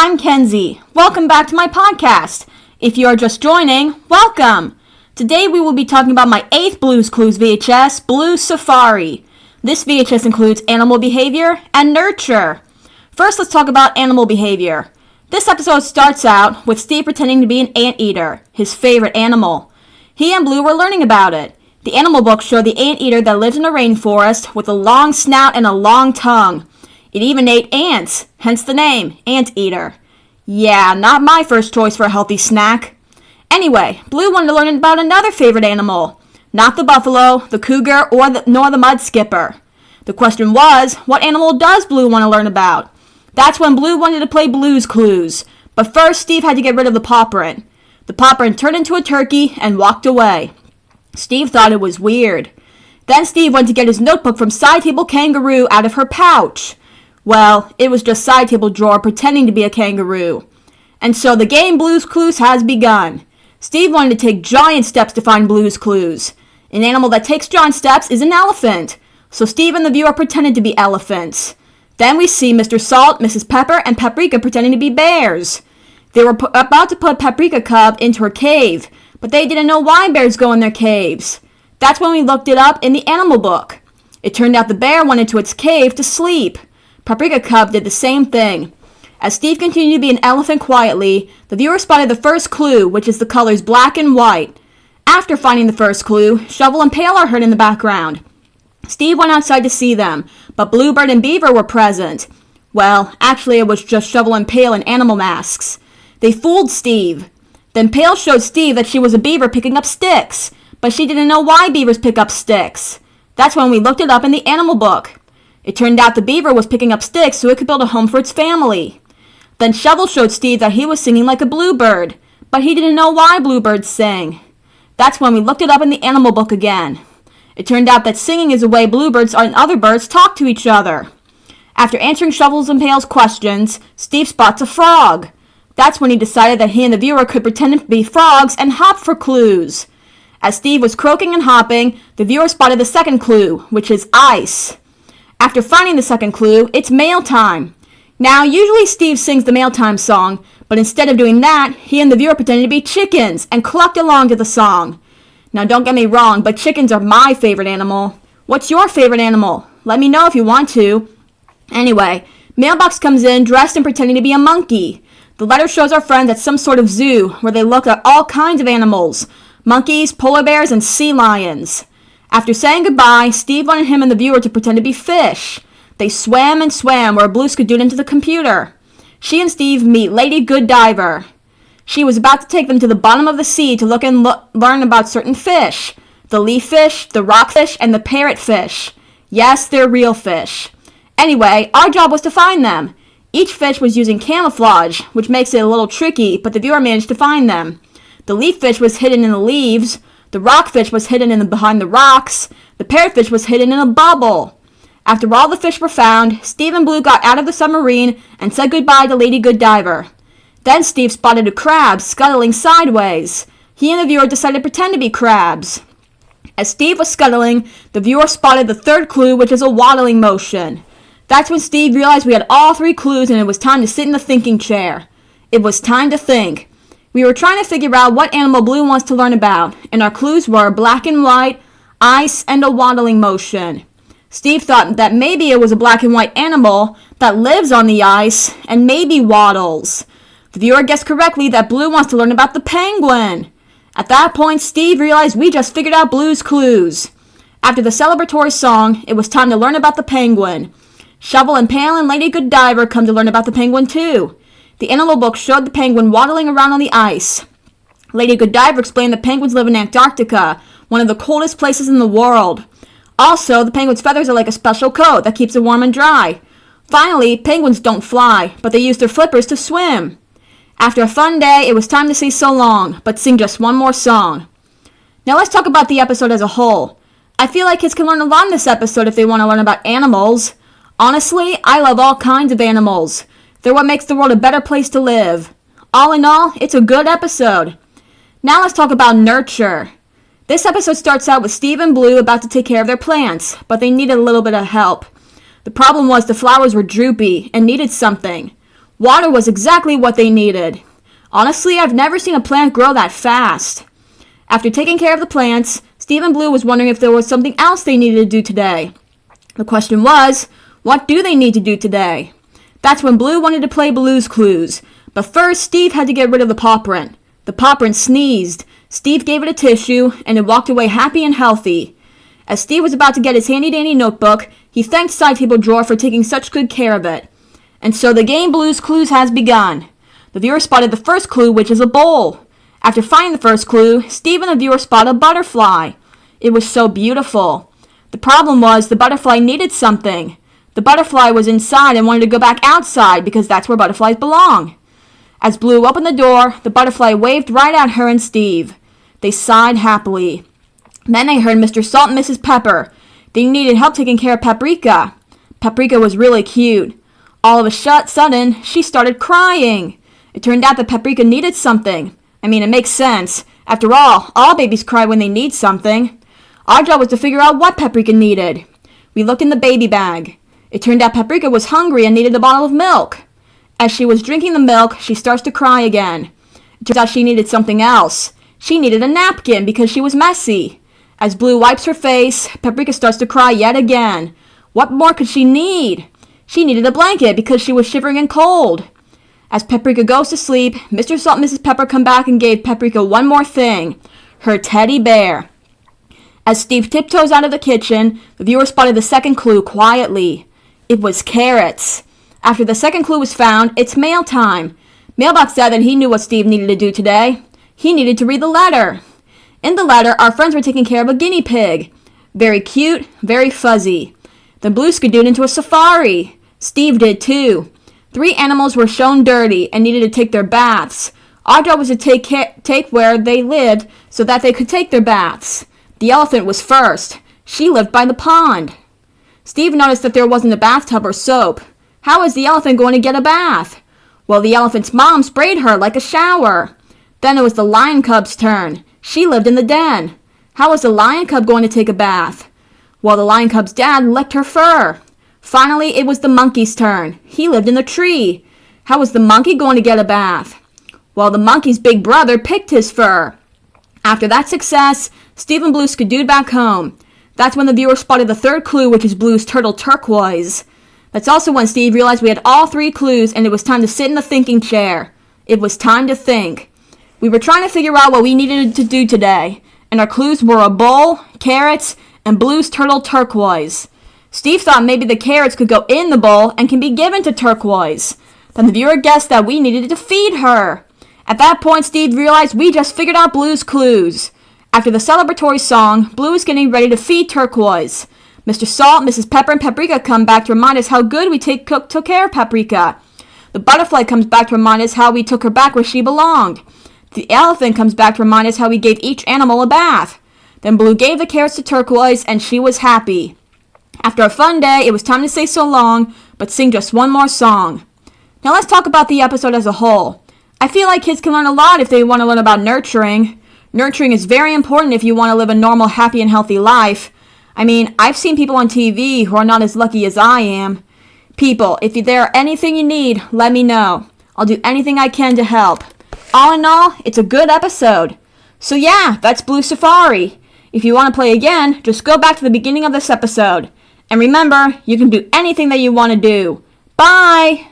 I'm Kenzie. Welcome back to my podcast. If you are just joining, welcome. Today we will be talking about my 8th Blue's Clues VHS, Blue Safari. This VHS includes animal behavior and nurture. First, let's talk about animal behavior. This episode starts out with Steve pretending to be an anteater, his favorite animal. He and Blue were learning about it. The animal book showed the anteater that lives in a rainforest with a long snout and a long tongue. It even ate ants, hence the name, anteater. Yeah, not my first choice for a healthy snack. Anyway, Blue wanted to learn about another favorite animal. Not the buffalo, the cougar, nor the mud skipper. The question was, what animal does Blue want to learn about? That's when Blue wanted to play Blue's Clues. But first, Steve had to get rid of the paw print. The paw print turned into a turkey and walked away. Steve thought it was weird. Then Steve went to get his notebook from Side Table Kangaroo out of her pouch. Well, it was just Side Table Drawer pretending to be a kangaroo. And so the game Blue's Clues has begun. Steve wanted to take giant steps to find Blue's Clues. An animal that takes giant steps is an elephant. So Steve and the viewer pretended to be elephants. Then we see Mr. Salt, Mrs. Pepper, and Paprika pretending to be bears. They were about to put Paprika Cub into her cave, but they didn't know why bears go in their caves. That's when we looked it up in the animal book. It turned out the bear went into its cave to sleep. Paprika Cub did the same thing. As Steve continued to be an elephant quietly, the viewer spotted the first clue, which is the colors black and white. After finding the first clue, Shovel and Pail are heard in the background. Steve went outside to see them, but Bluebird and Beaver were present. Well, actually it was just Shovel and Pail in animal masks. They fooled Steve. Then Pail showed Steve that she was a beaver picking up sticks, but she didn't know why beavers pick up sticks. That's when we looked it up in the animal book. It turned out the beaver was picking up sticks so it could build a home for its family. Then Shovel showed Steve that he was singing like a bluebird, but he didn't know why bluebirds sing. That's when we looked it up in the animal book again. It turned out that singing is the way bluebirds and other birds talk to each other. After answering Shovels and Pail's questions, Steve spots a frog. That's when he decided that he and the viewer could pretend to be frogs and hop for clues. As Steve was croaking and hopping, the viewer spotted the second clue, which is ice. After finding the second clue, it's mail time. Now, usually Steve sings the mail time song, but instead of doing that, he and the viewer pretended to be chickens and clucked along to the song. Now, don't get me wrong, but chickens are my favorite animal. What's your favorite animal? Let me know if you want to. Anyway, Mailbox comes in dressed and pretending to be a monkey. The letter shows our friends at some sort of zoo where they look at all kinds of animals. Monkeys, polar bears, and sea lions. After saying goodbye, Steve wanted him and the viewer to pretend to be fish. They swam and swam where Blue scooted into the computer. She and Steve meet Lady Goodiver. She was about to take them to the bottom of the sea to look and learn about certain fish. The leaf fish, the rockfish, and the parrotfish. Yes, they're real fish. Anyway, our job was to find them. Each fish was using camouflage, which makes it a little tricky, but the viewer managed to find them. The leaf fish was hidden in the leaves. The rockfish was hidden behind the rocks. The parrotfish was hidden in a bubble. After all the fish were found, Steve and Blue got out of the submarine and said goodbye to Lady Goodiver. Then Steve spotted a crab scuttling sideways. He and the viewer decided to pretend to be crabs. As Steve was scuttling, the viewer spotted the third clue, which is a waddling motion. That's when Steve realized we had all 3 clues and it was time to sit in the thinking chair. It was time to think. We were trying to figure out what animal Blue wants to learn about, and our clues were black and white, ice, and a waddling motion. Steve thought that maybe it was a black and white animal that lives on the ice and maybe waddles. The viewer guessed correctly that Blue wants to learn about the penguin. At that point, Steve realized we just figured out Blue's Clues. After the celebratory song, it was time to learn about the penguin. Shovel and Pail and Lady Goodiver come to learn about the penguin too. The animal book showed the penguin waddling around on the ice. Lady Goodiver explained that penguins live in Antarctica, one of the coldest places in the world. Also, the penguin's feathers are like a special coat that keeps it warm and dry. Finally, penguins don't fly, but they use their flippers to swim. After a fun day, it was time to say so long, but sing just one more song. Now let's talk about the episode as a whole. I feel like kids can learn a lot in this episode if they want to learn about animals. Honestly, I love all kinds of animals. They're what makes the world a better place to live. All in all, it's a good episode. Now let's talk about nurture. This episode starts out with Steve and Blue about to take care of their plants, but they needed a little bit of help. The problem was the flowers were droopy and needed something. Water was exactly what they needed. Honestly, I've never seen a plant grow that fast. After taking care of the plants, Steve and Blue was wondering if there was something else they needed to do today. The question was, what do they need to do today? That's when Blue wanted to play Blue's Clues. But first, Steve had to get rid of the paw print. The paw print sneezed. Steve gave it a tissue, and it walked away happy and healthy. As Steve was about to get his handy-dandy notebook, he thanked Side Table Drawer for taking such good care of it. And so the game Blue's Clues has begun. The viewer spotted the first clue, which is a bowl. After finding the first clue, Steve and the viewer spotted a butterfly. It was so beautiful. The problem was the butterfly needed something. The butterfly was inside and wanted to go back outside because that's where butterflies belong. As Blue opened the door, the butterfly waved right at her and Steve. They sighed happily. Then they heard Mr. Salt and Mrs. Pepper. They needed help taking care of Paprika. Paprika was really cute. All of a sudden, she started crying. It turned out that Paprika needed something. I mean, it makes sense. After all babies cry when they need something. Our job was to figure out what Paprika needed. We looked in the baby bag. It turned out Paprika was hungry and needed a bottle of milk. As she was drinking the milk, she starts to cry again. It turns out she needed something else. She needed a napkin because she was messy. As Blue wipes her face, Paprika starts to cry yet again. What more could she need? She needed a blanket because she was shivering and cold. As Paprika goes to sleep, Mr. Salt and Mrs. Pepper come back and gave Paprika one more thing, her teddy bear. As Steve tiptoes out of the kitchen, the viewer spotted the second clue quietly. It was carrots. After the second clue was found, it's mail time. Mailbox said that he knew what Steve needed to do today. He needed to read the letter. In the letter, our friends were taking care of a guinea pig. Very cute, very fuzzy. Then Blue skidooed into a safari. Steve did too. 3 animals were shown dirty and needed to take their baths. Our job was to take where they lived so that they could take their baths. The elephant was first. She lived by the pond. Steve noticed that there wasn't a bathtub or soap. How was the elephant going to get a bath? Well, the elephant's mom sprayed her like a shower. Then it was the lion cub's turn. She lived in the den. How was the lion cub going to take a bath? Well, the lion cub's dad licked her fur. Finally, it was the monkey's turn. He lived in the tree. How was the monkey going to get a bath? Well, the monkey's big brother picked his fur. After that success, Steve and Blue skidooed back home. That's when the viewer spotted the third clue, which is Blue's turtle turquoise. That's also when Steve realized we had all 3 clues and it was time to sit in the thinking chair. It was time to think. We were trying to figure out what we needed to do today, and our clues were a bowl, carrots, and Blue's turtle turquoise. Steve thought maybe the carrots could go in the bowl and can be given to Turquoise. Then the viewer guessed that we needed to feed her. At that point, Steve realized we just figured out Blue's clues. After the celebratory song, Blue is getting ready to feed Turquoise. Mr. Salt, Mrs. Pepper, and Paprika come back to remind us how good we took care of Paprika. The butterfly comes back to remind us how we took her back where she belonged. The elephant comes back to remind us how we gave each animal a bath. Then Blue gave the carrots to Turquoise, and she was happy. After a fun day, it was time to say so long, but sing just one more song. Now let's talk about the episode as a whole. I feel like kids can learn a lot if they want to learn about nurturing. Nurturing is very important if you want to live a normal, happy, and healthy life. I mean, I've seen people on TV who are not as lucky as I am. People, if there are anything you need, let me know. I'll do anything I can to help. All in all, it's a good episode. So yeah, that's Blue Safari. If you want to play again, just go back to the beginning of this episode. And remember, you can do anything that you want to do. Bye!